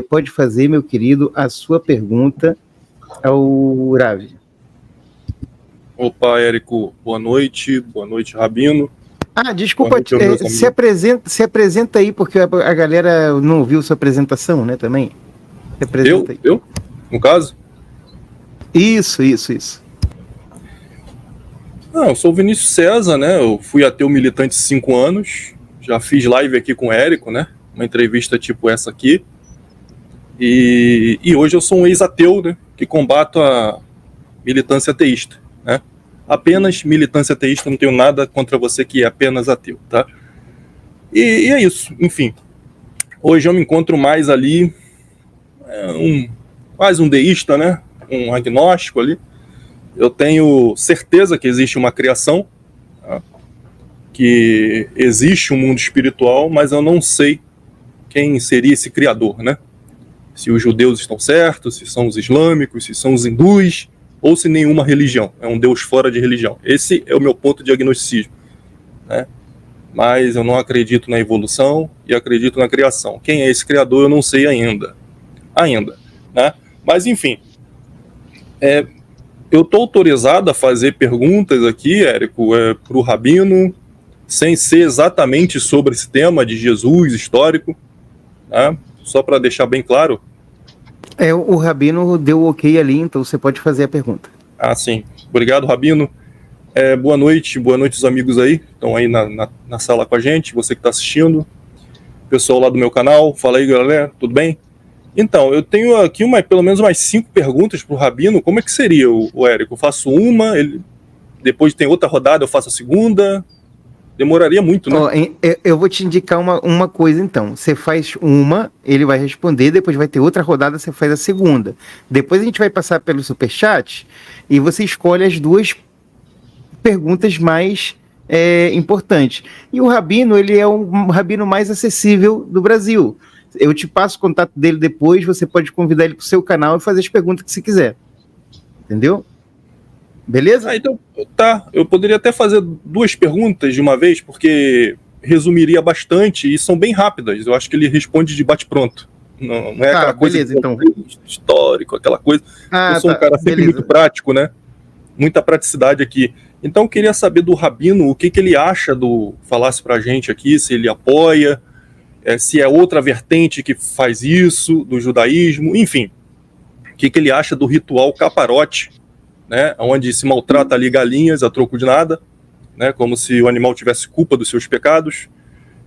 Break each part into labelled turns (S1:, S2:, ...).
S1: Pode fazer, meu querido, a sua pergunta ao Ravi.
S2: Opa, Érico, boa noite, Rabino.
S1: Desculpa, se apresenta aí, porque a galera não ouviu sua apresentação, né, também? Se apresenta aí.
S2: Eu? No caso?
S1: Isso.
S2: Não, eu sou o Vinícius César, né, eu fui ateu militante 5 anos, já fiz live aqui com o Érico, né, uma entrevista tipo essa aqui, e hoje eu sou um ex-ateu, né, que combato a militância ateísta, né, apenas militância ateísta, não tenho nada contra você que é apenas ateu, tá? E é isso, enfim. Hoje eu me encontro mais ali, quase um deísta, né? Um agnóstico ali. Eu tenho certeza que existe uma criação, tá? Que existe um mundo espiritual, mas eu não sei quem seria esse criador, né? Se os judeus estão certos, se são os islâmicos, se são os hindus, ou se nenhuma religião, é um Deus fora de religião. Esse é o meu ponto de agnosticismo, né? Mas eu não acredito na evolução e acredito na criação. Quem é esse criador eu não sei ainda, né? Mas enfim, eu estou autorizado a fazer perguntas aqui, Érico, para o Rabino, sem ser exatamente sobre esse tema de Jesus histórico, né? Só para deixar bem claro.
S1: O Rabino deu o ok ali, então você pode fazer a pergunta.
S2: Sim. Obrigado, Rabino. Boa noite os amigos aí, estão aí na sala com a gente, você que está assistindo, pessoal lá do meu canal, fala aí, galera, tudo bem? Então, eu tenho aqui pelo menos umas 5 perguntas para o Rabino. Como é que seria, o Érico? Eu faço uma, depois tem outra rodada, eu faço a segunda... Demoraria muito, né?
S1: Eu vou te indicar uma coisa, então. Você faz uma, ele vai responder, depois vai ter outra rodada, você faz a segunda. Depois a gente vai passar pelo Superchat e você escolhe as 2 perguntas mais importantes. E o Rabino, ele é o Rabino mais acessível do Brasil. Eu te passo o contato dele depois, você pode convidar ele para o seu canal e fazer as perguntas que você quiser. Entendeu? Beleza?
S2: Então, tá. Eu poderia até fazer 2 perguntas de uma vez, porque resumiria bastante e são bem rápidas. Eu acho que ele responde de bate-pronto. Não é aquela coisa
S1: beleza, então.
S2: histórico, aquela coisa. Eu sou um cara sempre muito prático, né? Muita praticidade aqui. Então, eu queria saber do Rabino o que ele acha falasse pra gente aqui, se ele apoia, se é outra vertente que faz isso, do judaísmo, enfim. O que ele acha do ritual caparote, né, onde se maltrata ali galinhas a troco de nada, né, como se o animal tivesse culpa dos seus pecados,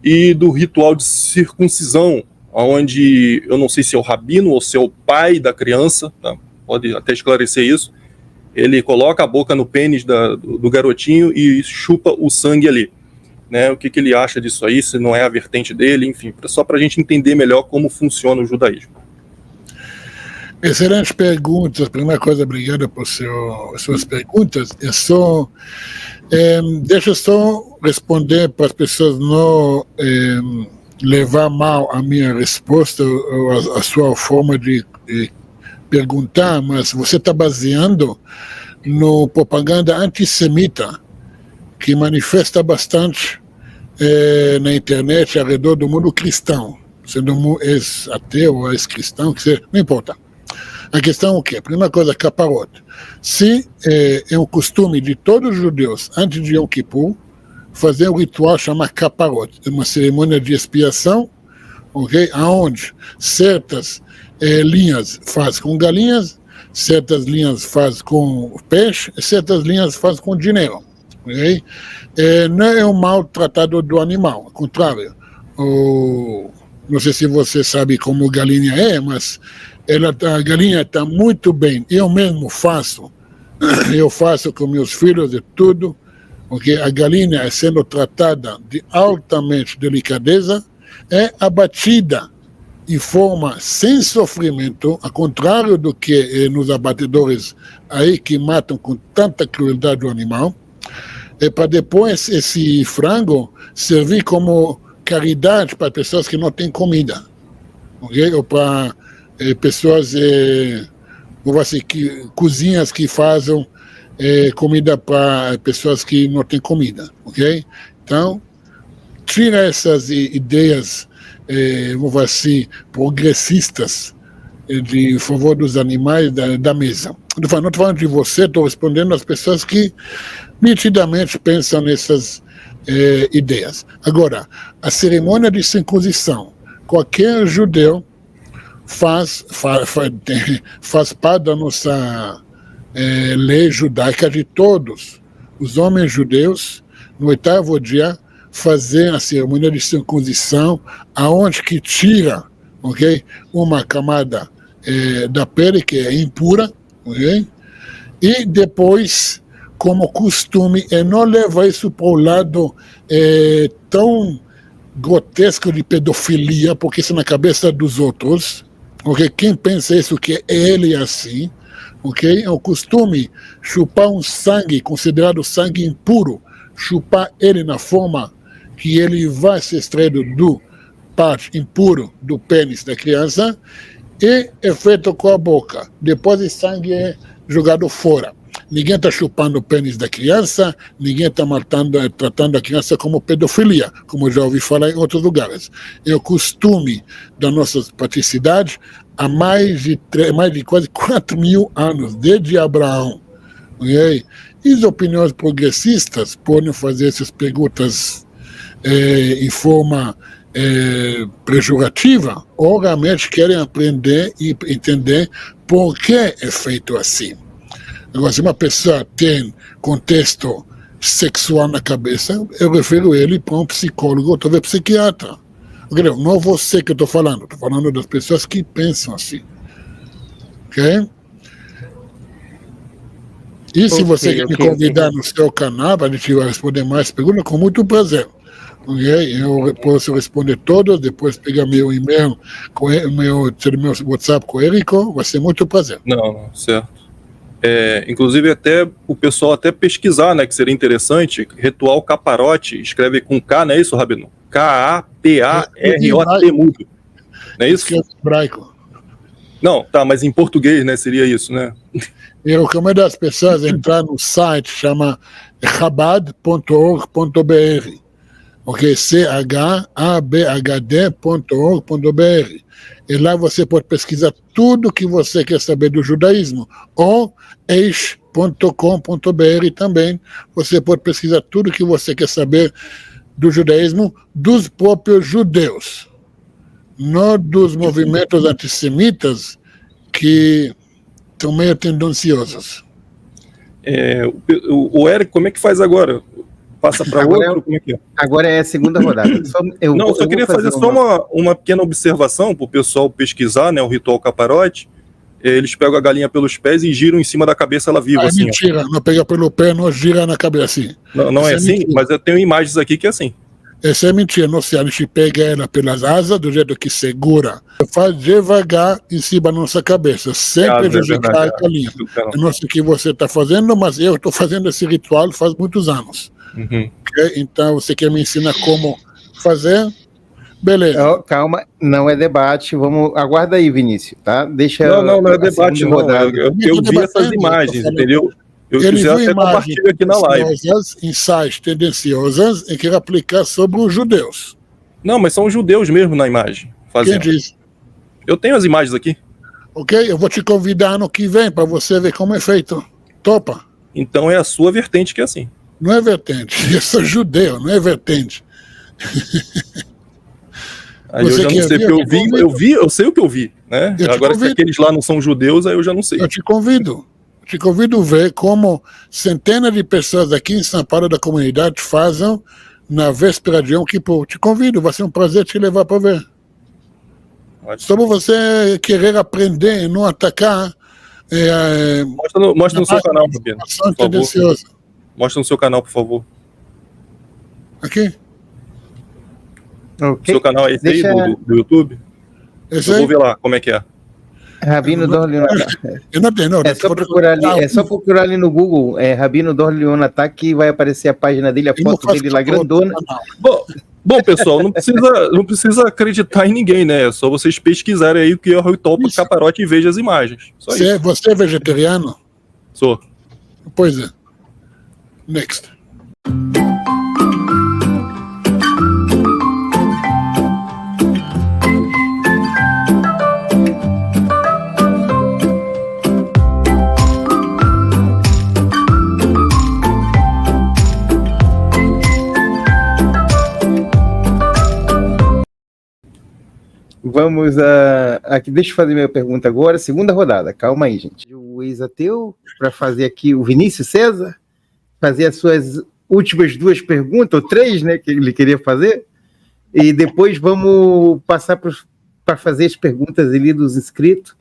S2: e do ritual de circuncisão, onde eu não sei se é o rabino ou se é o pai da criança, tá? Pode até esclarecer isso, ele coloca a boca no pênis do garotinho e chupa o sangue ali, né, o que ele acha disso aí, se não é a vertente dele, enfim, só para a gente entender melhor como funciona o judaísmo.
S3: Excelentes perguntas. Primeira coisa, obrigado por suas perguntas. Deixa eu só responder para as pessoas não levar mal a minha resposta ou a sua forma de perguntar, mas você está baseando no propaganda antissemita que manifesta bastante na internet ao redor do mundo cristão, sendo ex-ateu ou ex-cristão, não importa. A questão é o quê? Primeira coisa, caparote. Se é um costume de todos os judeus, antes de Yom Kippur, fazer um ritual chamado caparote, uma cerimônia de expiação, okay? Onde certas linhas faz com galinhas, certas linhas faz com peixe, certas linhas faz com dinheiro. Okay? Não é um maltratado do animal, ao contrário. Não sei se você sabe como galinha é, mas a galinha está muito bem. Eu mesmo faço com meus filhos e tudo, porque a galinha é sendo tratada de altamente delicadeza, é abatida de forma sem sofrimento, ao contrário do que nos abatedores aí que matam com tanta crueldade o animal, para depois esse frango servir como caridade para pessoas que não têm comida, okay? Ou para pessoas, cozinhas que fazem comida para pessoas que não têm comida, ok? Então, tira essas ideias vamos dizer assim, progressistas de favor dos animais da mesa. Não estou falando de você, estou respondendo às pessoas que nitidamente pensam nessas ideias. Agora, a cerimônia de circuncisão, qualquer judeu faz parte da nossa lei judaica de todos os homens judeus, no 8º dia, fazer a cerimônia de circuncisão, aonde que tira, ok, uma camada da pele que é impura, ok, e depois, como costume, não levar isso para o lado tão grotesco de pedofilia, porque isso é na cabeça dos outros, ok, quem pensa isso que ele é assim, ok, é o costume chupar um sangue considerado sangue impuro, chupar ele na forma que ele vai ser extraído do parte impuro do pênis da criança e é feito com a boca. Depois o sangue é jogado fora. Ninguém está chupando o pênis da criança, ninguém está tratando a criança como pedofilia, como já ouvi falar em outros lugares. É o costume da nossa praticidade há mais de quase 4.000 anos, desde Abraão. Okay? E as opiniões progressistas podem fazer essas perguntas em forma pejorativa, ou realmente querem aprender e entender por que é feito assim. Agora, se uma pessoa tem contexto sexual na cabeça, eu refiro ele para um psicólogo ou talvez psiquiatra. Não é você que eu estou falando das pessoas que pensam assim. Ok? E se você quer me convidar no seu canal para a gente responder mais perguntas, com muito prazer. Okay? Eu posso responder todas, depois pegar meu e-mail, meu WhatsApp com o Érico, vai ser muito prazer.
S2: Não, certo. Inclusive até o pessoal até pesquisar, né, que seria interessante, Ritual Caparote, escreve com K, não é isso, Rabino? K-A-P-A-R-O-T mudo. Não é isso?
S3: É hebraico.
S2: Não, tá, mas em português, né, seria isso, né?
S3: Eu recomendo às pessoas entrar no site, chama chabad.org.br, ok? chabad.org.br. E lá você pode pesquisar tudo que você quer saber do judaísmo. Ou eish.com.br também. Você pode pesquisar tudo que você quer saber do judaísmo dos próprios judeus. Não dos movimentos antissemitas que estão meio tendenciosos.
S2: O Eric, como é que faz agora? Passa para outro? Como é que é?
S1: Agora é a segunda rodada.
S2: Eu só queria fazer só uma pequena observação para o pessoal pesquisar, né, o ritual caparote. Eles pegam a galinha pelos pés e giram em cima da cabeça ela viva. Assim,
S3: mentira, não pega pelo pé, não gira na cabeça assim.
S2: Não é assim, mentira. Mas eu tenho imagens aqui que é assim.
S3: Essa é mentira, não sei, a gente pega ela pelas asas, do jeito que segura, faz devagar em cima da nossa cabeça, sem prejudicar a galinha. Eu não sei o que você está fazendo, mas eu estou fazendo esse ritual faz muitos anos.
S2: Uhum.
S3: Okay? Então, você quer me ensinar como fazer? Beleza.
S1: Calma, não é debate, aguarda aí, Vinícius, tá? Deixa
S2: não é debate, não. Eu vi essas imagens, entendeu? Eu quiser até compartilhar aqui na live.
S3: Ensaios tendenciosas e quero aplicar sobre os judeus.
S2: Não, mas são os judeus mesmo na imagem. Fazendo.
S3: Quem disse?
S2: Eu tenho as imagens aqui.
S3: Ok, eu vou te convidar ano que vem para você ver como é feito. Topa?
S2: Então é a sua vertente que é assim.
S3: Não é vertente, eu sou judeu, não é vertente.
S2: Aí eu já não sei o que eu sei o que eu vi, né? Agora, se aqueles lá não são judeus, aí eu já não sei.
S3: Eu te convido a ver como centenas de pessoas aqui em São Paulo da comunidade fazem na véspera de Yom Kippur. Te convido, vai ser um prazer te levar para ver. Só para você querer aprender e não atacar.
S2: Mostra no seu canal, Rabino, por favor. Mostra no seu canal, por favor.
S3: Aqui?
S2: Okay. Seu canal é esse aí, do YouTube?
S3: Esse
S2: eu vou ver lá como é que é.
S1: Rabino Dor Leonatá. É só procurar ali no Google, Rabino Dor Leonatá, que vai aparecer a página dele, a foto dele lá grandona.
S2: Bom, pessoal, não precisa acreditar em ninguém, né? É só vocês pesquisarem aí o que é o ritual caparote e vejam as imagens. Só isso.
S3: Você é vegetariano?
S2: Sou.
S3: Pois é. Next.
S1: Vamos aqui, deixa eu fazer minha pergunta agora, segunda rodada, calma aí, gente. O ex-ateu, para fazer aqui o Vinícius César, fazer as suas últimas 2 perguntas, ou 3, né, que ele queria fazer, e depois vamos passar para fazer as perguntas ali dos inscritos,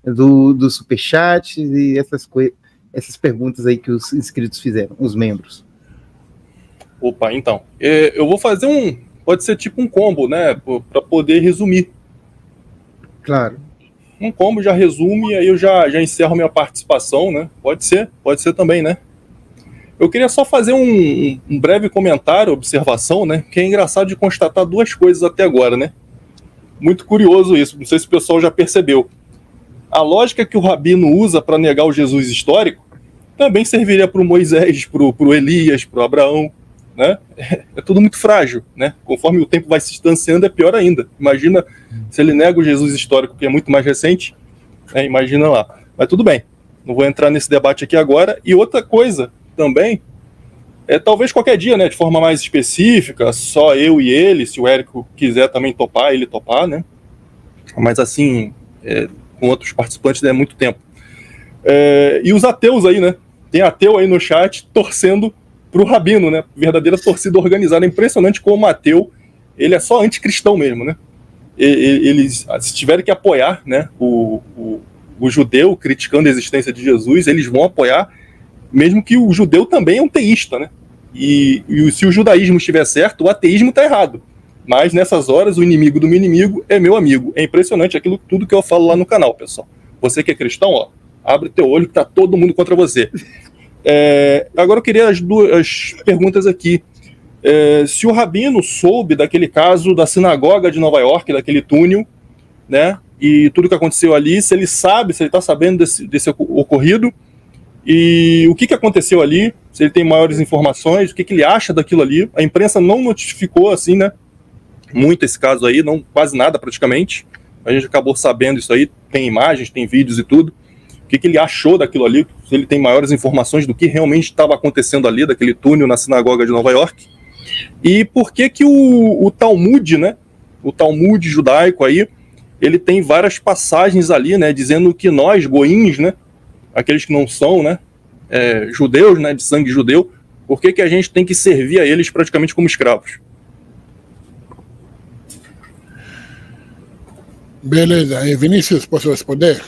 S1: do Superchat e essas perguntas aí que os inscritos fizeram, os membros.
S2: Opa, então, eu vou fazer pode ser tipo um combo, né, para poder resumir.
S1: Claro.
S2: Um combo já resume, aí eu já encerro minha participação, né? Pode ser também, né? Eu queria só fazer um breve comentário, observação, né? Que é engraçado de constatar 2 coisas até agora, né? Muito curioso isso, não sei se o pessoal já percebeu. A lógica que o Rabino usa para negar o Jesus histórico também serviria para o Moisés, para o Elias, para o Abraão, né? É tudo muito frágil, né? Conforme o tempo vai se distanciando, é pior ainda. Imagina se ele nega o Jesus histórico, que é muito mais recente, né? Imagina lá. Mas tudo bem, não vou entrar nesse debate aqui agora. E outra coisa também, talvez qualquer dia, né, de forma mais específica, só eu e ele, se o Érico quiser também topar, ele topar, né? Mas assim, com outros participantes é muito tempo. E os ateus aí, né? Tem ateu aí no chat torcendo pro Rabino, né? Verdadeira torcida organizada. É impressionante como o ateu, ele é só anticristão mesmo, né? Eles, se tiverem que apoiar, né, o judeu criticando a existência de Jesus, eles vão apoiar, mesmo que o judeu também é um teísta, né? E se o judaísmo estiver certo, o ateísmo está errado. Mas nessas horas, o inimigo do meu inimigo é meu amigo. É impressionante tudo que eu falo lá no canal, pessoal. Você que é cristão, ó, abre teu olho que tá todo mundo contra você. Agora eu queria as perguntas aqui. Se o Rabino soube daquele caso da sinagoga de Nova York, daquele túnel, né, e tudo que aconteceu ali, se ele está sabendo desse ocorrido, e o que aconteceu ali, se ele tem maiores informações, o que ele acha daquilo ali. A imprensa não notificou, assim, né, muito esse caso aí, não, quase nada praticamente. A gente acabou sabendo isso aí, tem imagens, tem vídeos e tudo. O que ele achou daquilo ali, se ele tem maiores informações do que realmente estava acontecendo ali, daquele túnel na sinagoga de Nova York. E por que o Talmud, né, o Talmud judaico aí, ele tem várias passagens ali, né, dizendo que nós, goíns, né, aqueles que não são, né, judeus, né, de sangue judeu, por que a gente tem que servir a eles praticamente como escravos?
S3: Beleza. Vinícius, posso responder?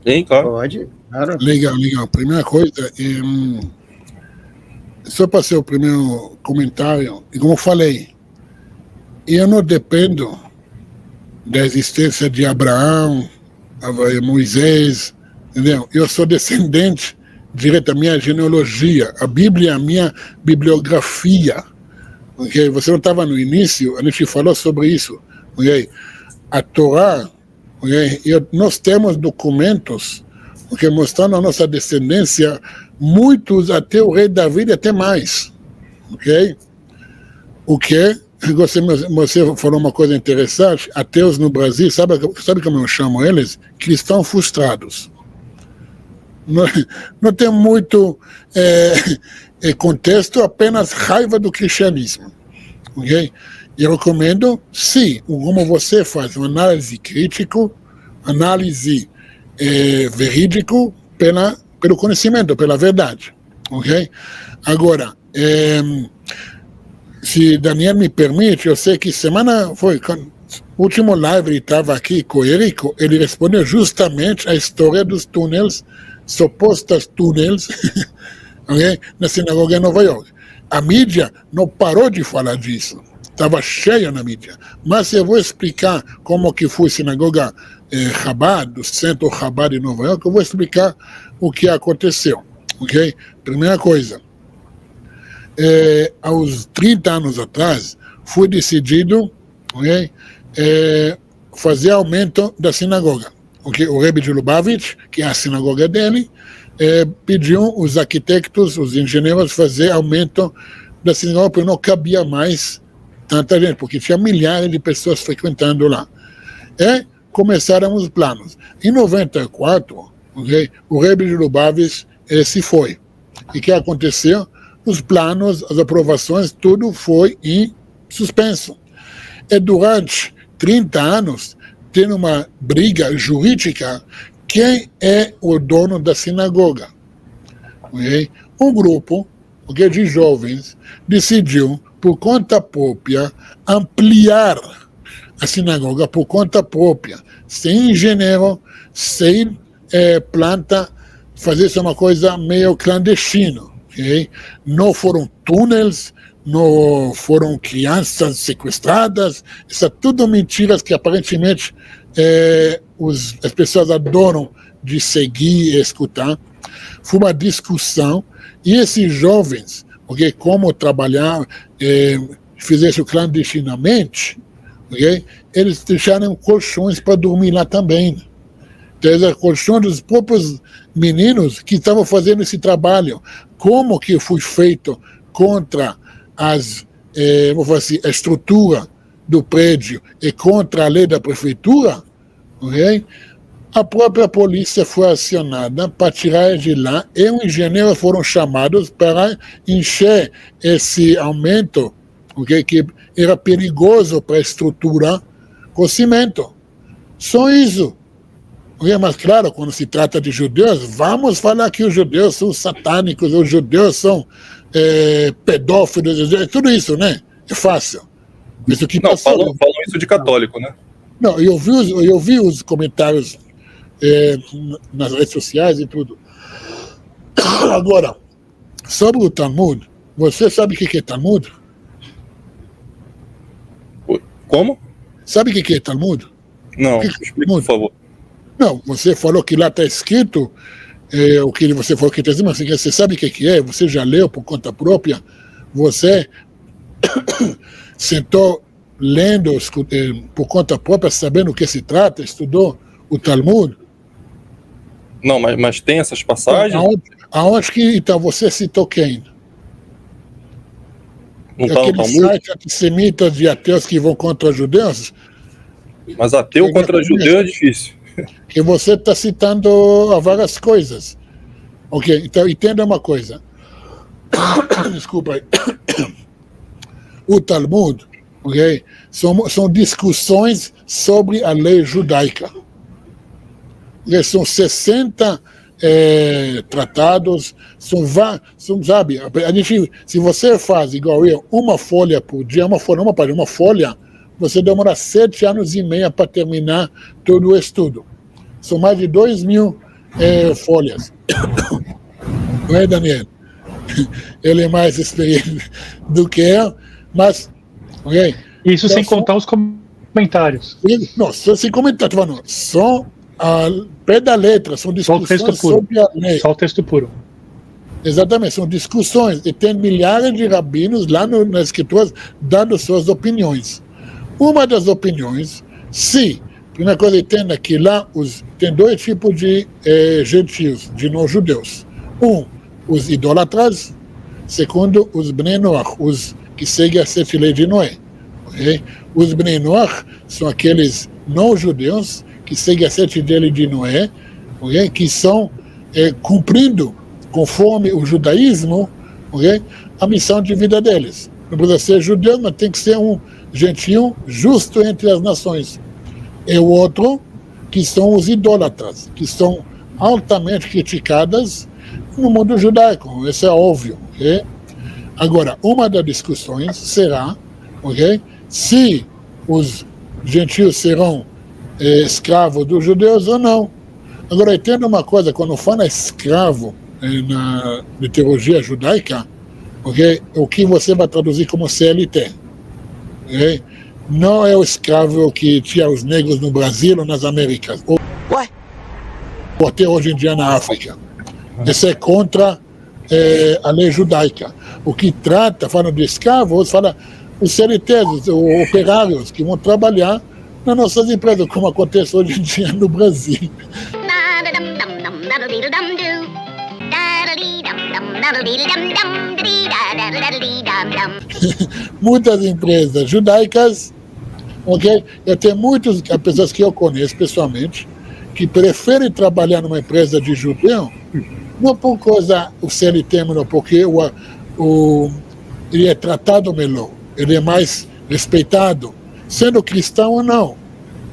S2: Sim, claro.
S1: Pode. Claro.
S3: Legal. Primeira coisa, só para ser o primeiro comentário, e como eu falei, eu não dependo da existência de Abraão, Moisés, entendeu? Eu sou descendente direto da minha genealogia. A Bíblia é a minha bibliografia. Okay? Você não estava no início, a gente falou sobre isso. Okay? A Torá, okay? Nós temos documentos, okay, mostrando a nossa descendência, muitos até o rei Davi e até mais. Okay? O que? Você falou uma coisa interessante, ateus no Brasil, sabe como eu chamo eles? Cristãos frustrados. Não tem muito contexto, apenas raiva do cristianismo. Okay? Eu recomendo, sim, como você faz, uma análise crítica, análise verídica pelo conhecimento, pela verdade. Okay? Agora, se Daniel me permite, eu sei que semana foi, o último live ele estava aqui com o Érico, ele respondeu justamente a história dos túneis, supostos túneis, okay, na sinagoga em Nova York. A mídia não parou de falar disso, estava cheia na mídia. Mas eu vou explicar como que foi a sinagoga Chabad, do centro Chabad de Nova York, eu vou explicar o que aconteceu. Okay? Primeira coisa, aos 30 anos atrás, foi decidido, okay, fazer aumento da sinagoga. Okay? O Rebbe de Lubavitch, que é a sinagoga dele, pediu os arquitetos, os engenheiros, fazer aumento da sinagoga, porque não cabia mais tanta gente, porque tinha milhares de pessoas frequentando lá. E começaram os planos. Em 94, okay, o Rebbe de Lubavitch se foi. E o que aconteceu? Os planos, as aprovações, tudo foi em suspenso. E durante 30 anos, tem uma briga jurídica quem é o dono da sinagoga. Okay? Um grupo de jovens decidiu, por conta própria, ampliar a sinagoga por conta própria, sem engenheiro, sem planta, fazer isso uma coisa meio clandestina. Okay? Não foram túneis, não foram crianças sequestradas, isso é tudo mentiras que aparentemente as pessoas adoram de seguir e escutar. Foi uma discussão, e esses jovens, okay, como trabalhar, fizeram isso clandestinamente, okay, eles deixaram colchões para dormir lá também. Então, colchões dos próprios meninos que estavam fazendo esse trabalho. Como que foi feito contra a estrutura do prédio e contra a lei da prefeitura, okay? A própria polícia foi acionada para tirar de lá e os engenheiros foram chamados para encher esse aumento, okay, que era perigoso para a estrutura com cimento. Só isso. Okay? Mas claro, quando se trata de judeus, vamos falar que os judeus são satânicos, os judeus são pedófilos, tudo isso, né? É fácil. Isso que
S2: não, falam isso de católico, né?
S3: Não, eu vi os comentários nas redes sociais e tudo. Agora, sobre o Talmud, você sabe o que é Talmud?
S2: Como?
S3: Sabe o que é Talmud?
S2: Não, explica, por favor.
S3: Não, você falou que lá está escrito o que você falou que está escrito, mas você sabe o que é? Você já leu por conta própria? Você sentou lendo por conta própria, sabendo o que se trata, estudou o Talmud?
S2: Não, mas tem essas passagens?
S3: Aonde que então você citou quem?
S2: Não está no
S3: Aqueles
S2: Talmud?
S3: sites antissemitas de ateus que vão contra os judeus?
S2: Mas ateu contra judeu é difícil.
S3: Que você está citando várias coisas. Ok, então entenda uma coisa. Desculpa aí. O Talmud, ok, são discussões sobre a lei judaica. São 60 tratados, sabe, a gente, se você faz igual eu, uma folha por dia, uma folha, você demora 7 anos e meio para terminar todo o estudo. São mais de 2.000 folhas. Não é, Daniel? Ele é mais experiente do que eu, mas... Okay.
S4: Isso então, sem contar os comentários.
S3: Não, sem comentários, não. Só a pé da letra, são discussões sobre a lei.
S4: Só o texto puro.
S3: Exatamente, são discussões. E tem milhares de rabinos lá nas escrituras dando suas opiniões. Uma das opiniões, se, primeira coisa, entenda que lá tem 2 tipos de gentios, de não-judeus. Os idólatras, segundo, os Bnei Noach, os que seguem a 7 leis de Noé. Okay? Os Bnei Noach são aqueles não-judeus que seguem a 7 leis de Noé, okay? Que estão cumprindo, conforme o judaísmo, okay? A missão de vida deles. Não precisa ser judeu, mas tem que ser um gentio justo entre as nações. E o outro, que são os idólatras, que são altamente criticadas no mundo judaico, isso é óbvio. Okay? Agora, uma das discussões será, okay, se os gentios serão escravos dos judeus ou não. Agora, entenda uma coisa, quando fala escravo na teologia judaica, okay, o que você vai traduzir como CLT. Okay? Não é o escravo que tinha os negros no Brasil ou nas Américas, ou até hoje em dia na África. Isso é contra a lei judaica. O que trata, falando de escravos, fala os CLTs, os operários que vão trabalhar nas nossas empresas, como acontece hoje em dia no Brasil. Muitas empresas judaicas, ok? Eu tenho muitas pessoas que eu conheço pessoalmente que preferem trabalhar numa empresa de judeu, não por causa o CLT, não, porque ele é tratado melhor, ele é mais respeitado, sendo cristão ou não,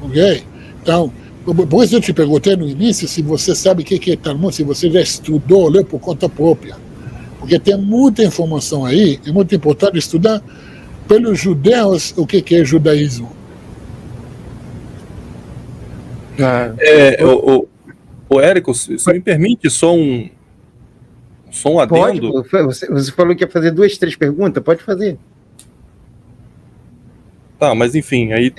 S3: ok? Então, por isso eu te perguntei no início se você sabe o que é Talmud, se você já estudou, leu por conta própria. Porque tem muita informação aí, é muito importante estudar pelos judeus o que é judaísmo.
S2: O Érico, se me permite só um adendo.
S1: Pode, você falou que ia fazer 2, 3 perguntas, pode fazer.
S2: Tá, mas enfim, aí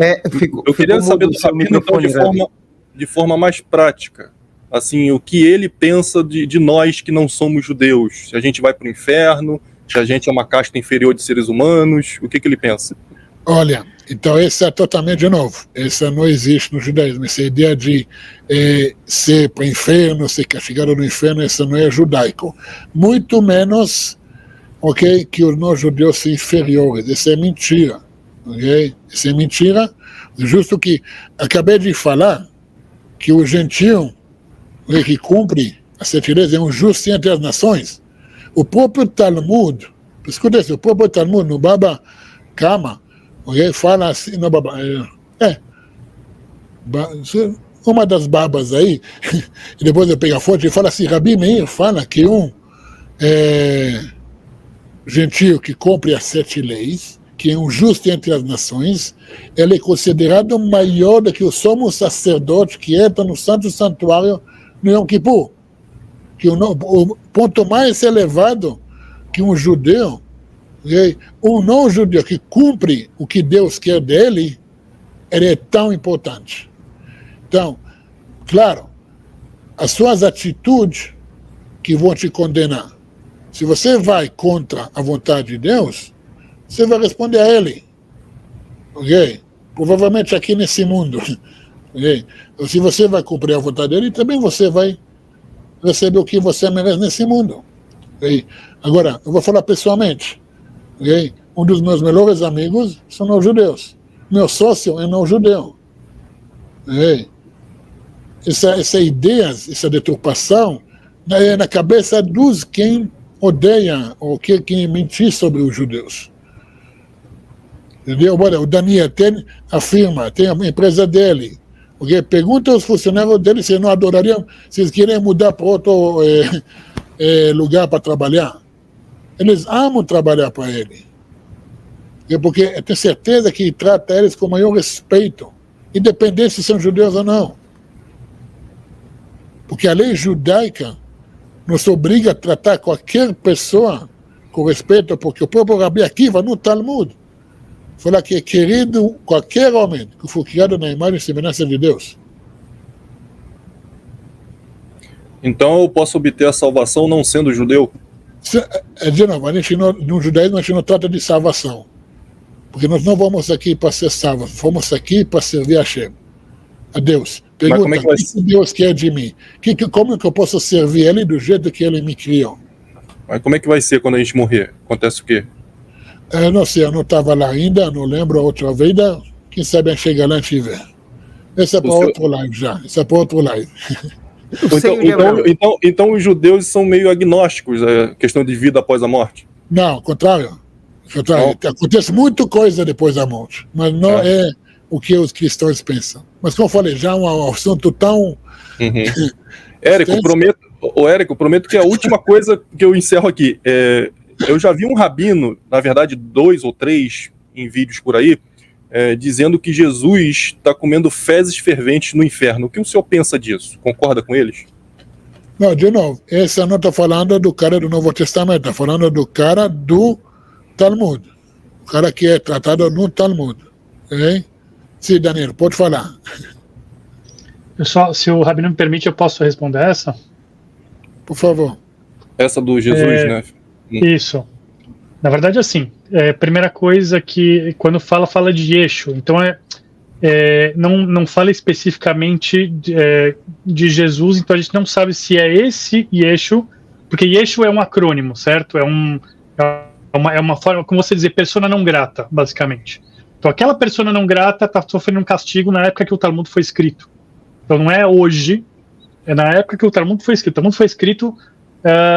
S2: eu queria saber do Rabino, então, de forma mais prática, assim, o que ele pensa de nós que não somos judeus, se a gente vai para o inferno, se a gente é uma casta inferior de seres humanos, o que ele pensa?
S3: Olha, então esse é totalmente de novo, essa não existe no judaísmo, essa ideia de ser para o inferno, ser castigado no inferno, essa não é judaico, muito menos, ok, que os não-judeus são inferiores, isso é mentira. Okay? Isso é mentira, justo que acabei de falar que o gentio que cumpre a 7 leis é um justo entre as nações. O próprio Talmud, escuta isso, o próprio Talmud no Baba Kama, okay? Fala assim, no Baba, uma das babas aí, e depois eu pego a fonte e fala assim, Rabi Meir fala que um gentio que cumpre as 7 leis, que é um justo entre as nações, ele é considerado maior do que o sumo sacerdote que entra no santo santuário no Yom Kippur. Que o ponto mais elevado que um judeu, um não-judeu que cumpre o que Deus quer dele, ele é tão importante. Então, claro, as suas atitudes que vão te condenar. Se você vai contra a vontade de Deus, você vai responder a ele, ok? Provavelmente aqui nesse mundo, ok? Se você vai cumprir a vontade dele, também você vai receber o que você merece nesse mundo, ok? Agora, eu vou falar pessoalmente, ok? Um dos meus melhores amigos são não judeus, meu sócio é não judeu, ok? Essa ideia, essa deturpação, é na cabeça dos quem odeia ou quem mentir sobre os judeus. Entendeu? Olha, o Daniel afirma, tem a empresa dele. Okay? Pergunta aos funcionários dele se não adorariam, se eles querem mudar para outro lugar para trabalhar. Eles amam trabalhar para ele. Porque eu tenho certeza que trata eles com o maior respeito, independente se são judeus ou não. Porque a lei judaica nos obriga a tratar qualquer pessoa com respeito, porque o próprio Rabi Akiva, no Talmud, fala que é querido qualquer homem que for criado na imagem e semelhança de Deus.
S2: Então eu posso obter a salvação não sendo judeu?
S3: De novo, no judaísmo a gente não trata de salvação. Porque nós não vamos aqui para ser salvos, fomos aqui para servir a Hashem, a Deus. Pergunta, o que Deus quer de mim? Como é que eu posso servir Ele do jeito que Ele me criou?
S2: Mas como é que vai ser quando a gente morrer? Acontece o quê?
S3: Eu não sei, eu não estava lá ainda, não lembro a outra vida. Quem sabe chegar lá e tiver. Essa é para outro live já. Essa é para outro live.
S2: Então os judeus são meio agnósticos, a questão de vida após a morte?
S3: Não, ao contrário. Acontece muita coisa depois da morte, mas não é o que os cristãos pensam. Mas como eu falei, já é um assunto tão...
S2: Érico, prometo que a última coisa que eu encerro aqui eu já vi um rabino, na verdade 2 ou 3 em vídeos por aí, dizendo que Jesus está comendo fezes ferventes no inferno. O que o senhor pensa disso? Concorda com eles?
S3: Não, de novo, essa não está falando do cara do Novo Testamento, está falando do cara do Talmud. O cara que é tratado no Talmud. Okay? Sim, Daniel, pode falar.
S4: Se o Rabino me permite, eu posso responder essa?
S3: Por favor.
S2: Essa do Jesus, né?
S4: Isso. Na verdade, assim, primeira coisa que quando fala de Yeshu, então não fala especificamente de Jesus, então a gente não sabe se é esse Yeshu, porque Yeshu é um acrônimo, certo? É uma forma, como você dizer, persona não grata, basicamente. Então aquela persona não grata está sofrendo um castigo na época que o Talmud foi escrito. Então não é hoje, é na época que o Talmud foi escrito. O Talmud foi escrito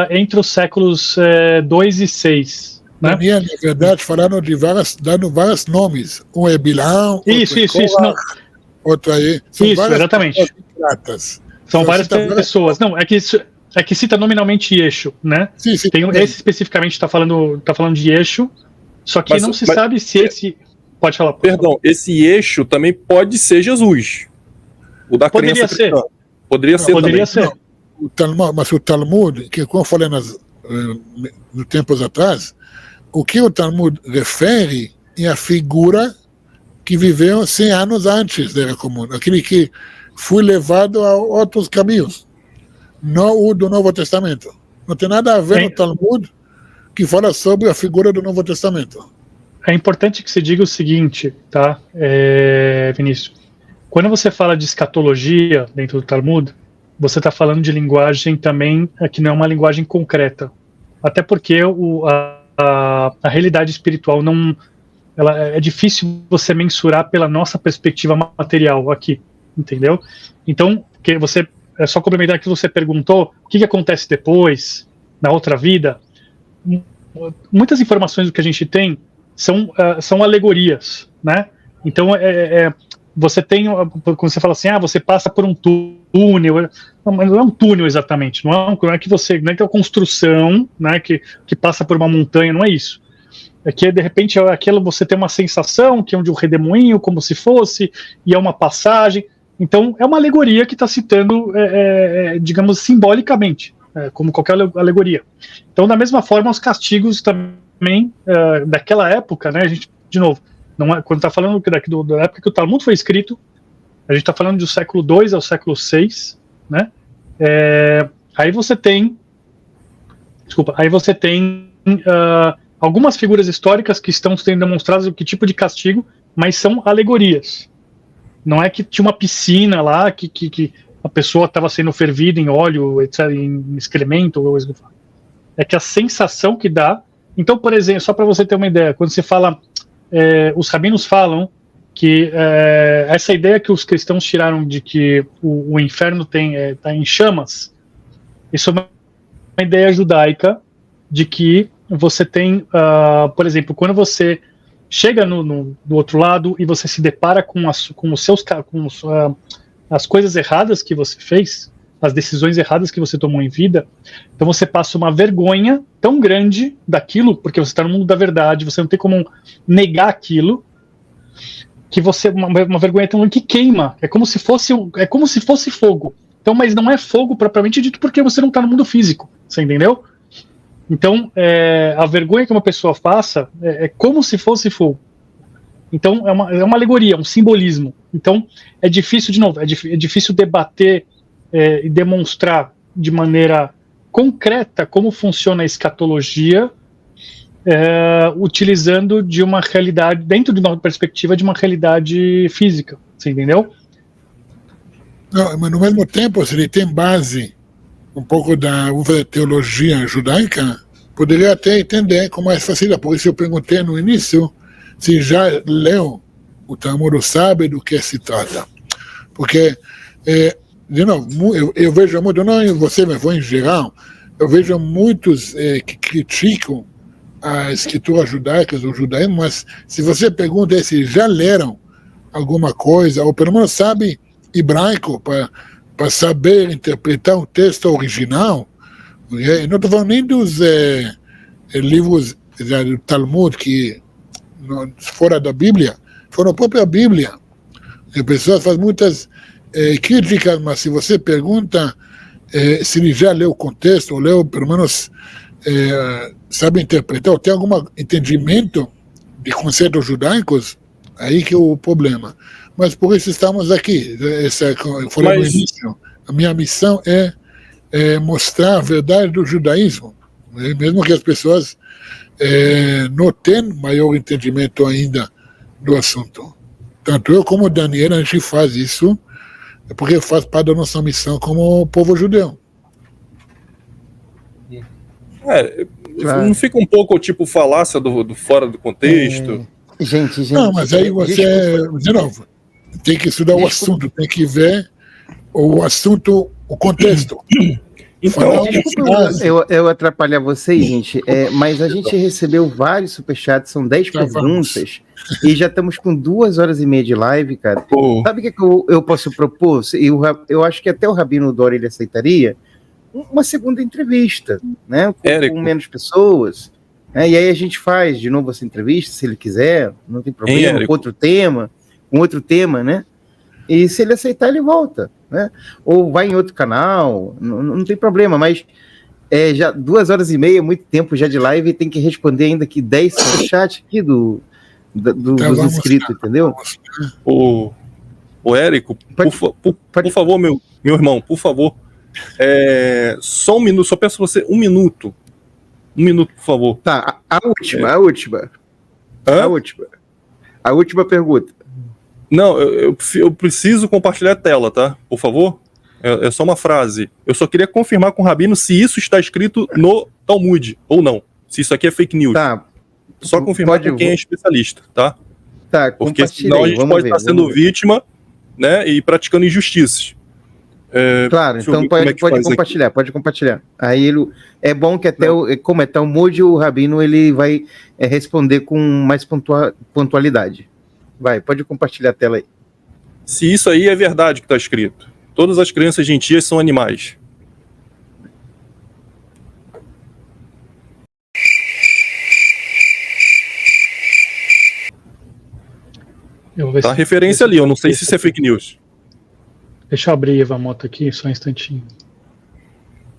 S4: entre os séculos 2 e 6. Né?
S3: Na verdade, falaram dando vários nomes. Um é Bilão,
S4: Isso. Não.
S3: outra aí.
S4: São isso, exatamente. São várias pessoas. Não, é que cita nominalmente Yeshu, né?
S3: Sim,
S4: tem esse especificamente está falando de Yeshu, só que não se sabe se esse... Pode falar.
S2: Perdão, esse Yeshu também pode ser Jesus. O da
S4: poderia
S2: crença
S4: ser.
S2: cristã. Poderia ser
S4: poderia
S2: também.
S4: ser.
S3: Mas o Talmud, que como eu falei no tempos atrás, o que o Talmud refere é a figura que viveu 100 anos antes da Era Comum, aquele que foi levado a outros caminhos, não o do Novo Testamento. Não tem nada a ver no Talmud que fala sobre a figura do Novo Testamento.
S4: É importante que se diga o seguinte, tá, Vinícius? Quando você fala de escatologia dentro do Talmud, você está falando de linguagem também que não é uma linguagem concreta. Até porque a realidade espiritual é difícil você mensurar pela nossa perspectiva material aqui, entendeu? Então, é só complementar que você perguntou o que acontece depois, na outra vida. Muitas informações do que a gente tem são alegorias, né? Então, você tem, quando você fala assim, você passa por um túnel, não é um túnel exatamente, não é que não é uma construção, né, que passa por uma montanha, não é isso. É que de repente você tem uma sensação que é de um redemoinho, como se fosse, e é uma passagem. Então é uma alegoria que está citando, digamos, simbolicamente, como qualquer alegoria. Então, da mesma forma, os castigos também daquela época, né, a gente, de novo, não é, quando está falando da época que o Talmud foi escrito, a gente está falando do século II ao século VI, né? Aí você tem algumas figuras históricas que estão sendo demonstradas o que tipo de castigo, mas são alegorias. Não é que tinha uma piscina lá que a pessoa estava sendo fervida em óleo, etc., em excremento. É que a sensação que dá. Então, por exemplo, só para você ter uma ideia, quando você fala, os rabinos falam que essa ideia que os cristãos tiraram de que o inferno está em chamas, isso é uma ideia judaica de que você tem, por exemplo, quando você chega do outro lado e você se depara com as coisas erradas que você fez, as decisões erradas que você tomou em vida, então você passa uma vergonha tão grande daquilo, porque você está no mundo da verdade, você não tem como negar aquilo, que uma vergonha tão grande que queima, é como se fosse fogo. Então, mas não é fogo propriamente dito, porque você não está no mundo físico, você entendeu? Então, a vergonha que uma pessoa passa é como se fosse fogo. Então, é uma alegoria, um simbolismo. Então, é difícil, de novo, é difícil debater e demonstrar de maneira concreta como funciona a escatologia, utilizando de uma realidade, dentro de uma perspectiva de uma realidade física. Você entendeu?
S3: Não, mas no mesmo tempo, se ele tem base um pouco da teologia judaica, poderia até entender com mais facilidade. Por isso eu perguntei no início se já leu o Talmud, sabe do que se trata. Porque, de novo, eu vejo muito, não você, mas vou em geral, eu vejo muitos que criticam a escritura judaica, o judaísmo, mas se você pergunta se já leram alguma coisa, ou pelo menos sabe hebraico, para saber interpretar o texto original, eu não estou falando nem dos livros do Talmud, que fora da Bíblia, fora a própria Bíblia. As pessoas fazem muitas críticas, mas se você pergunta se ele já leu o contexto, ou leu, pelo menos, sabe interpretar, ou tem algum entendimento de conceitos judaicos, aí que é o problema. Mas por isso estamos aqui. Eu falei no início, a minha missão é mostrar a verdade do judaísmo, mesmo que as pessoas não tenham maior entendimento ainda do assunto. Tanto eu como o Daniel, a gente faz isso, porque faz parte da nossa missão como povo judeu.
S2: Não fica um pouco tipo falácia do fora do contexto?
S1: Gente.
S3: Não, mas aí você, de novo, tem que estudar o assunto, tem que ver o assunto, o contexto.
S2: Então,
S1: desculpa eu atrapalhar vocês, gente, mas a gente recebeu vários superchats, são 10 perguntas, e já estamos com 2h30 de live, cara. Sabe o que eu posso propor? Eu acho que até o Rabino Dória ele aceitaria uma segunda entrevista, né? Com menos pessoas. E aí a gente faz de novo essa entrevista, se ele quiser, não tem problema, com outro tema, né? E se ele aceitar, ele volta, né? Ou vai em outro canal, não tem problema, mas já 2h30, muito tempo já de live, e tem que responder ainda aqui 10 superchats aqui dos inscritos, entendeu?
S2: O Érico, por favor, meu irmão, por favor, só um minuto, só peço você um minuto, por favor.
S1: Tá, a última pergunta.
S2: Não, eu preciso compartilhar a tela, tá? Por favor. É só uma frase. Eu só queria confirmar com o Rabino se isso está escrito no Talmud ou não. Se isso aqui é fake news.
S1: Tá.
S2: Só confirmar com quem é especialista, tá?
S1: Tá,
S2: porque senão a gente pode estar sendo vítima, né? E praticando injustiças.
S1: Claro, então pode compartilhar. Aí é bom que até como é Talmud, o Rabino ele vai responder com mais pontualidade. Vai, pode compartilhar a tela aí.
S2: Se isso aí é verdade que está escrito. Todas as crianças gentias são animais. Tá a referência ali, eu não sei se isso é fake news.
S4: Deixa eu abrir a Evamoto aqui, só um instantinho.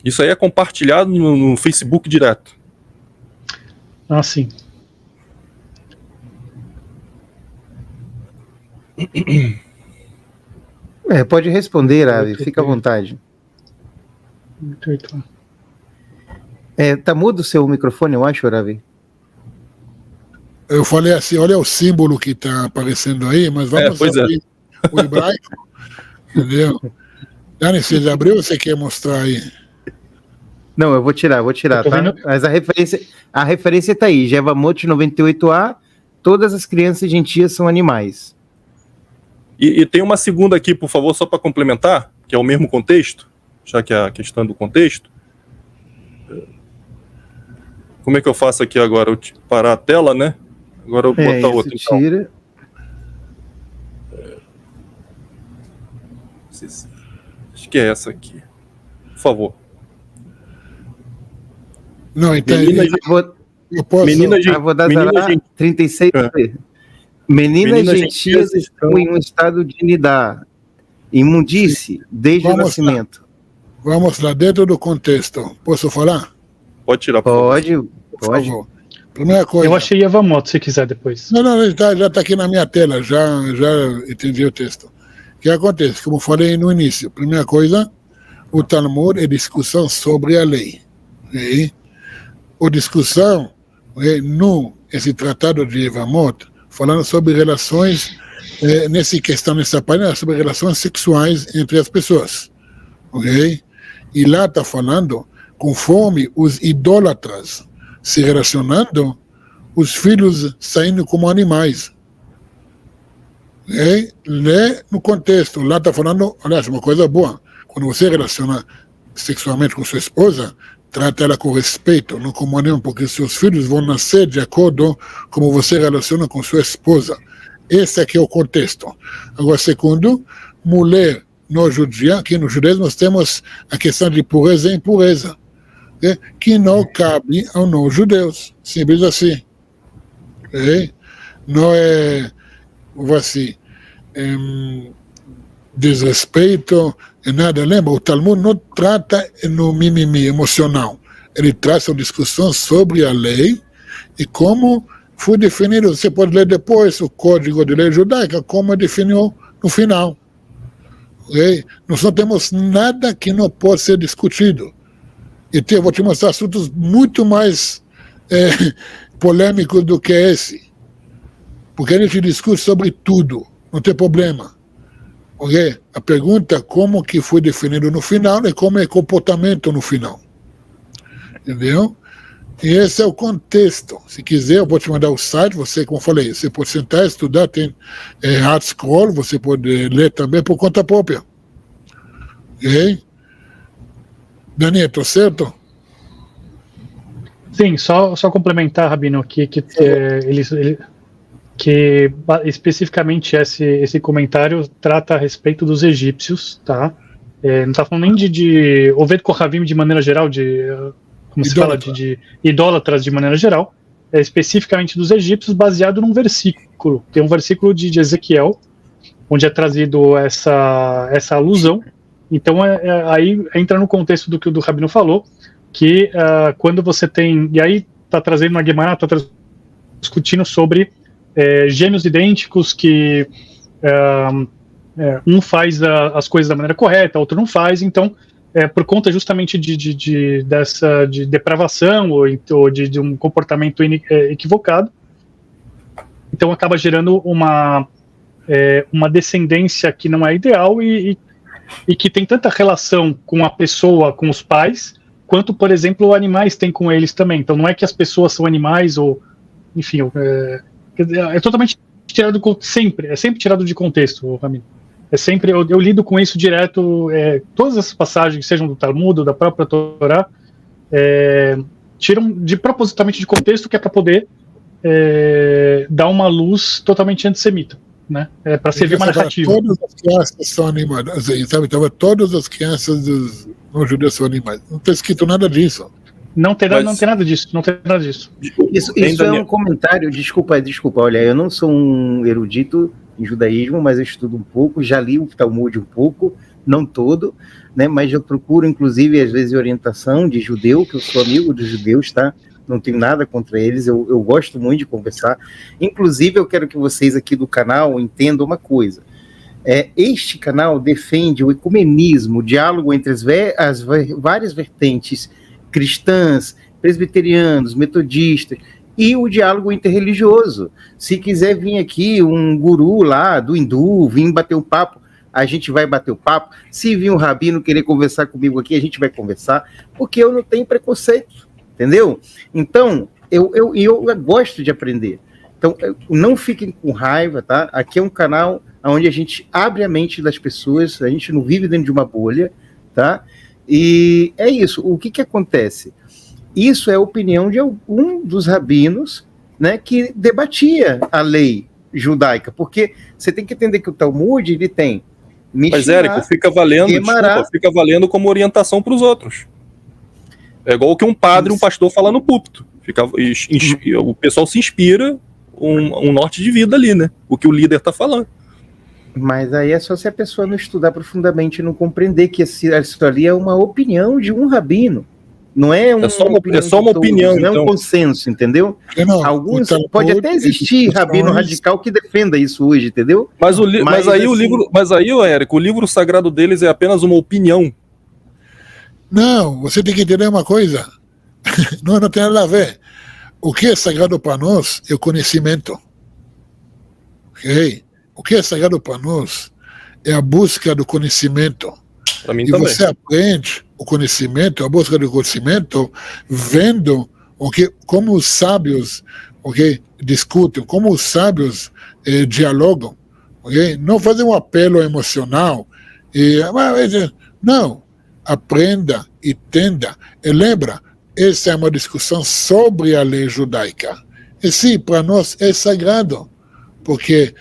S2: Isso aí é compartilhado no Facebook direto.
S4: Ah, sim.
S1: Pode responder, Ravi, fica à vontade. Tá mudo o seu microfone, eu acho, Ravi.
S3: Eu falei assim, olha o símbolo que está aparecendo aí, mas vamos abrir o hebraico, entendeu? Dani, você já abriu ou você quer mostrar aí?
S1: Não, eu vou tirar, tá? Mas a referência tá aí, Jevamot 98A, todas as crianças gentias são animais.
S2: E tem uma segunda aqui, por favor, só para complementar, que é o mesmo contexto, já que é a questão do contexto. Como é que eu faço aqui agora? Eu parar a tela, né? Agora eu vou botar outra.
S1: Tira.
S2: Acho que é essa aqui. Por favor.
S3: Não, entendi.
S1: Vou dar 36. Meninas gentias estão em um estado de imundice, desde o nascimento.
S3: Vamos lá, dentro do contexto. Posso falar?
S2: Pode tirar,
S1: por
S3: favor. Primeira coisa.
S4: Eu achei Evamoto, se quiser depois.
S3: Não, já está aqui na minha tela, já entendi o texto. O que acontece? Como eu falei no início, primeira coisa, o Talmud é discussão sobre a lei. Okay? A discussão esse tratado de Evamoto, falando sobre relações, nessa página, sobre relações sexuais entre as pessoas. Ok? E lá está falando, conforme os idólatras se relacionando, os filhos saindo como animais. Okay? Lê no contexto, lá está falando, aliás, uma coisa boa, quando você relaciona sexualmente com sua esposa, trata ela com respeito, não como animal, porque seus filhos vão nascer de acordo com como você relaciona com sua esposa. Esse aqui é o contexto. Agora, segundo, mulher no judia, aqui no judaísmo nós temos a questão de pureza e impureza, que não cabe aos não-judeus, simples assim. Não é, assim, desrespeito, nada. Lembra, o Talmud não trata no mimimi emocional. Ele traz uma discussão sobre a lei e como foi definido. Você pode ler depois o Código de Lei Judaica, como definiu no final. Okay? Nós não temos nada que não pode ser discutido. E vou te mostrar assuntos muito mais polêmicos do que esse. Porque a gente discute sobre tudo, não tem problema. Okay? A pergunta é como que foi definido no final e como é comportamento no final. Entendeu? E esse é o contexto. Se quiser, eu vou te mandar o site, você, como eu falei, você pode sentar, estudar, tem hard scroll, você pode ler também por conta própria. Ok? Daniel, estou certo?
S4: Sim, só complementar, Rabino, que especificamente esse comentário trata a respeito dos egípcios, tá? Não está falando nem de Oved Kohavim de maneira geral, como se fala, de idólatras de maneira geral, especificamente dos egípcios, baseado num versículo. Tem um versículo de Ezequiel, onde é trazido essa alusão. Então, aí entra no contexto do que o Rabino falou, que quando você tem... E aí está trazendo na Guemará, está discutindo sobre gêmeos idênticos que um faz as coisas da maneira correta, outro não faz. Então, por conta justamente de depravação ou de um comportamento equivocado, então acaba gerando uma descendência que não é ideal e que tem tanta relação com a pessoa, com os pais, quanto, por exemplo, animais têm com eles também. Então não é que as pessoas são animais ou, enfim, é totalmente tirado é sempre tirado de contexto, Ramiro. É sempre, eu lido com isso direto, todas essas passagens, sejam do Talmud ou da própria Torá, tiram propositalmente de contexto, que é para poder dar uma luz totalmente antissemita, né? Para servir uma narrativa.
S3: Todas as crianças são animais, sabe? Então, todas as crianças dos judeus são animais. Não está escrito nada disso.
S4: Não tem nada disso.
S1: Isso é um comentário, desculpa, olha, eu não sou um erudito em judaísmo, mas eu estudo um pouco, já li o Talmud um pouco, não todo, né, mas eu procuro, inclusive, às vezes, orientação de judeu, que eu sou amigo dos judeus, tá? Não tenho nada contra eles, eu gosto muito de conversar. Inclusive, eu quero que vocês aqui do canal entendam uma coisa. Este canal defende o ecumenismo, o diálogo entre as várias vertentes cristãs, presbiterianos, metodistas, e o diálogo interreligioso. Se quiser vir aqui um guru lá do hindu, vir bater um papo, a gente vai bater o papo. Se vir um rabino querer conversar comigo aqui, a gente vai conversar, porque eu não tenho preconceito, entendeu? Então, eu gosto de aprender. Então, não fiquem com raiva, tá? Aqui é um canal onde a gente abre a mente das pessoas, a gente não vive dentro de uma bolha, tá? E é isso. O que acontece? Isso é a opinião de algum dos rabinos, né, que debatia a lei judaica, porque você tem que entender que o Talmud, ele tem Mishnah,
S2: mas, Érico, fica valendo como orientação para os outros. É igual que um padre, um pastor fala no púlpito. O pessoal se inspira um norte de vida ali, né? O que o líder está falando.
S1: Mas aí é só se a pessoa não estudar profundamente e não compreender que isso ali é uma opinião de um rabino. Não é
S2: só uma opinião,
S1: não é um consenso, entendeu? Alguns pode até existir rabino radical que defenda isso hoje, entendeu?
S2: Mas aí, Érico, o livro sagrado deles é apenas uma opinião.
S3: Não, você tem que entender uma coisa. Não tem nada a ver. O que é sagrado para nós é o conhecimento. Ok? O que é sagrado para nós é a busca do conhecimento.
S2: Para mim
S3: e
S2: também.
S3: Você aprende o conhecimento, a busca do conhecimento, vendo como os sábios discutem, como os sábios dialogam. Não fazer um apelo emocional. Não. Aprenda e entenda. E lembra, essa é uma discussão sobre a lei judaica. E sim, para nós é sagrado, porque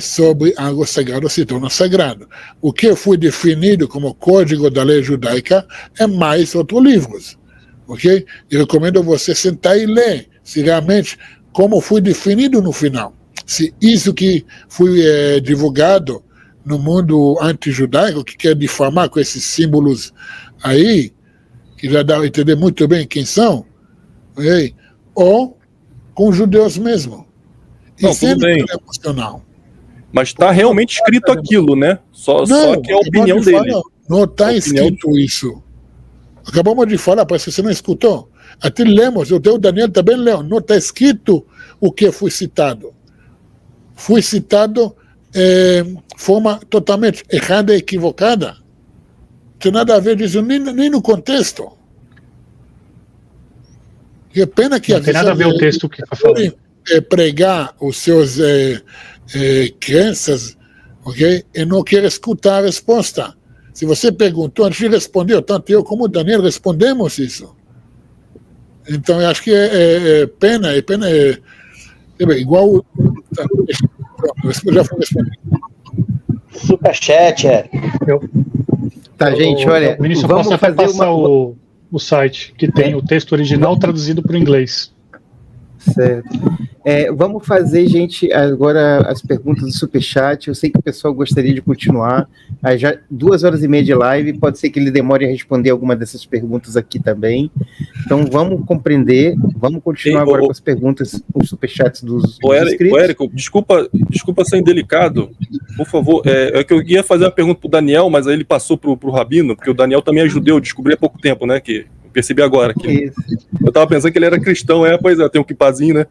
S3: sobre algo sagrado se torna sagrado. O que foi definido como código da lei judaica é mais outros livros. Ok? Eu recomendo você sentar e ler se realmente como foi definido no final. Se isso que foi divulgado no mundo anti-judaico, que quer difamar com esses símbolos aí, que já dá a entender muito bem quem são, okay? Ou com os judeus mesmo.
S2: Não, tudo bem.
S3: Emocional.
S2: Mas está realmente escrito aquilo, né? Só que é a opinião dele.
S3: Não está escrito isso. Acabamos de falar, parece que você não escutou. Até lemos, o Daniel também leu. Não está escrito o que foi citado. Foi citado de forma totalmente errada e equivocada. Não tem nada a ver disso, nem no contexto. Que pena que
S4: não tem nada a ver o texto que está falando.
S3: Pregar os seus crenças, ok? E não quer escutar a resposta. Se você perguntou, a gente respondeu, tanto eu como o Daniel respondemos isso. Então, eu acho que é pena, igual... Já foi respondido.
S5: Superchat,
S1: Tá, gente, olha,
S4: Vinícius, eu posso até passar o site, que tem o texto original traduzido para o inglês.
S1: Certo. Vamos fazer, gente, agora as perguntas do Superchat. Eu sei que o pessoal gostaria de continuar. Já 2h30 de live, pode ser que ele demore a responder alguma dessas perguntas aqui também. Então vamos compreender, vamos continuar agora com as perguntas, os Superchats dos inscritos.
S2: Érico, desculpa ser indelicado, por favor. É que eu ia fazer uma pergunta pro Daniel, mas aí ele passou pro Rabino, porque o Daniel também é judeu, descobri há pouco tempo, né, que percebi agora. Eu tava pensando que ele era cristão, pois é, tem um quipazinho, né?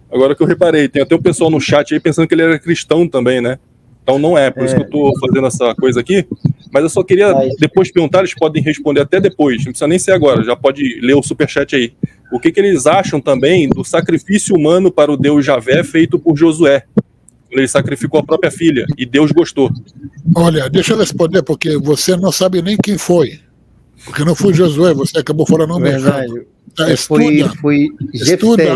S2: Agora que eu reparei, tem até o pessoal no chat aí pensando que ele era cristão também, né? Então não por isso que eu tô fazendo essa coisa aqui. Mas eu só queria depois perguntar, eles podem responder até depois, não precisa nem ser agora, já pode ler o superchat aí. O que eles acham também do sacrifício humano para o Deus Javé feito por Josué? Ele sacrificou a própria filha e Deus gostou.
S3: Olha, deixa eu responder, porque você não sabe nem quem foi. Porque não foi Josué, você acabou falando o nome errado.
S1: Foi Jefté.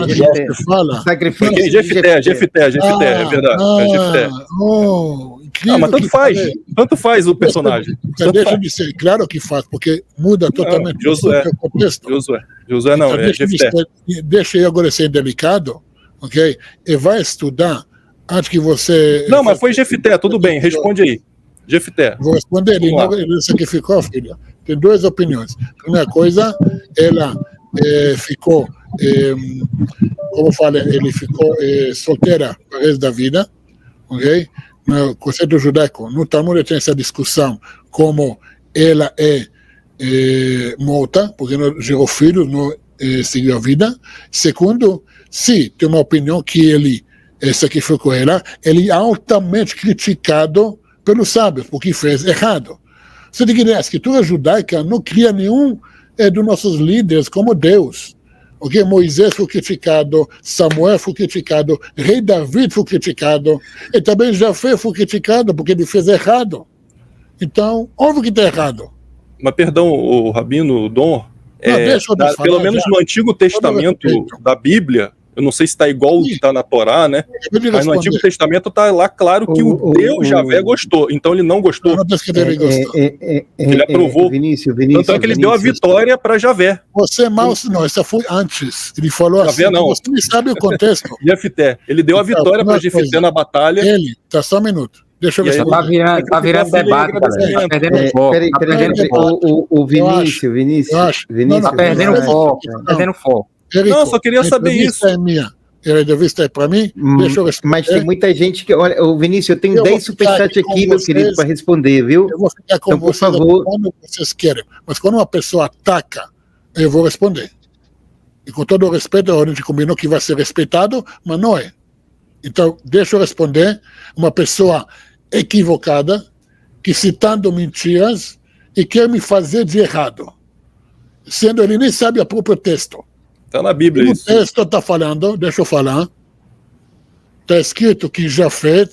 S2: Jefté, é verdade. Jefté. Mas tanto faz o personagem.
S3: Deixa de ser, claro que faz, porque muda totalmente
S2: o contexto. Josué não, então, Jefté.
S3: Deixa eu agora ser delicado, ok? E vai estudar antes que você...
S2: Não, mas foi Jefté, tudo bem, responde aí. Jefté.
S3: Vou responder, ele sacrificou a filha. Tem duas opiniões. Primeira coisa, ela ficou, como fala, ele ficou solteira o resto da vida, ok? No conceito judaico, no Talmud tem essa discussão, como ela é morta, porque não gerou filhos, não seguiu a vida. Segundo, se tem uma opinião que ele sacrificou ela, ele é altamente criticado pelos sábios, porque fez errado. Você tem que dizer, a escritura judaica não cria nenhum dos nossos líderes como Deus. Okay? Moisés foi criticado, Samuel foi criticado, rei David foi criticado, e também Jafé foi criticado porque ele fez errado. Então, óbvio que está errado.
S2: Mas perdão, o Rabino Dom, pelo menos no Antigo Testamento da Bíblia, eu não sei se está igual o que está na Torá, né? Mas no Antigo Testamento está lá claro que o Deus Javé gostou. Então ele não gostou. Ele aprovou.
S1: Vinícius,
S2: tanto é que ele deu a vitória para Javé.
S3: Você mal, não, isso foi antes. Ele falou
S2: Javé,
S3: assim,
S2: não.
S3: Você não sabe o contexto.
S2: Jefté. Ele deu a vitória para Jefté na batalha.
S3: Ele, tá só um minuto. Deixa eu ver se
S6: tá virando debate, galera. Tá perdendo foco.
S1: Peraí, o Vinícius.
S6: Tá perdendo foco.
S2: Não, só queria saber isso.
S3: É minha. A entrevista é para mim. Deixa eu responder.
S1: Mas tem muita gente que. Olha, o Vinícius, eu tenho 10 superchats aqui, meu querido, para responder, viu?
S3: Eu vou ficar com
S1: então,
S3: vocês,
S1: por favor.
S3: quando vocês querem. Mas quando uma pessoa ataca, eu vou responder. E com todo o respeito, a gente combinou que vai ser respeitado, mas não é. Então, deixa eu responder. Uma pessoa equivocada, que citando mentiras e quer me fazer de errado. Sendo ele nem sabe o próprio texto.
S2: Está na Bíblia isso.
S3: O texto está falando, deixa eu falar, está escrito que Jafé,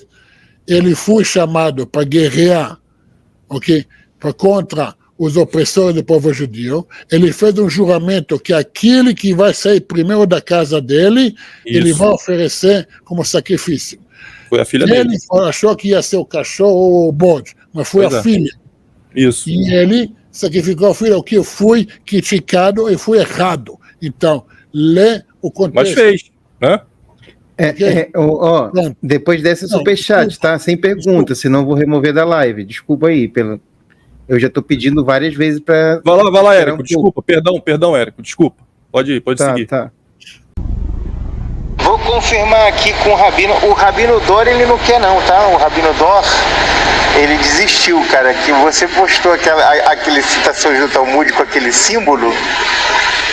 S3: ele foi chamado para guerrear, ok? Contra os opressores do povo judeu. Ele fez um juramento que aquele que vai sair primeiro da casa dele, ele vai oferecer como sacrifício.
S2: Foi a filha dele.
S3: Ele achou que ia ser o cachorro ou o bode, mas foi a filha.
S2: Isso.
S3: E ele sacrificou a filha, o que foi criticado e foi errado. Então, lê o contexto.
S2: Mas fez, né?
S1: Depois dessa superchat, tá? Sem pergunta, senão vou remover da live. Desculpa aí, eu já estou pedindo várias vezes para...
S2: Vai lá, Érico, desculpa. Perdão, Érico, desculpa. Pode seguir.
S1: Tá.
S7: Vou confirmar aqui com o Rabino. O Rabino Dor, ele não quer não, tá? O Rabino Dor, ele desistiu, cara. Que você postou aquele citações do Talmud com aquele símbolo...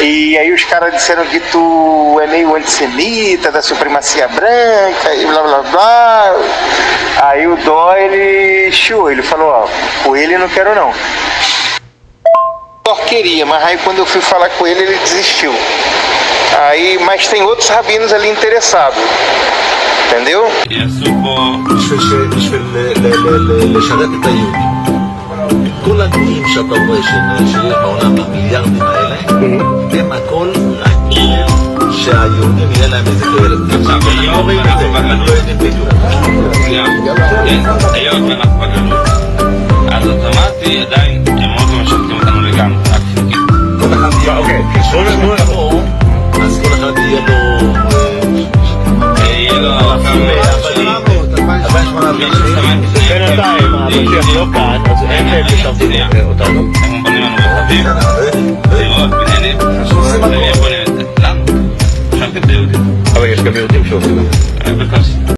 S7: E aí os caras disseram que tu é meio antissemita, da supremacia branca e blá blá blá. Aí o Dó, ele chiou, ele falou, com ele não quero não. Dó queria, mas aí quando eu fui falar com ele, ele desistiu. Aí, mas tem outros rabinos ali interessados, entendeu?
S5: כל הגויים שאתה רואה שיש בעולם המיליארדים האלה, הם הכל רק שהיהודים יהיה להם איזה תועלת. הם לא רואים את זה, הם לא יודעים בדיוק.
S8: היות ואנחנו בגלות, אז אוטומטי עדיין הם עוד לא משרתים אותנו לגמרי, רק חלקית.
S5: כל אחד יהיה לו, אז כל אחד יהיה לו...
S8: יהיה לו...
S9: בינתיים, המשיח לא כאן, אז אין להם לשרתים אותנו.
S8: הם בונים לנו רכבים, דירות, בניינים, והם בונים לנו. עכשיו כדי יהודים.
S9: אבל יש גם יהודים שעושים את זה.
S8: בקושי.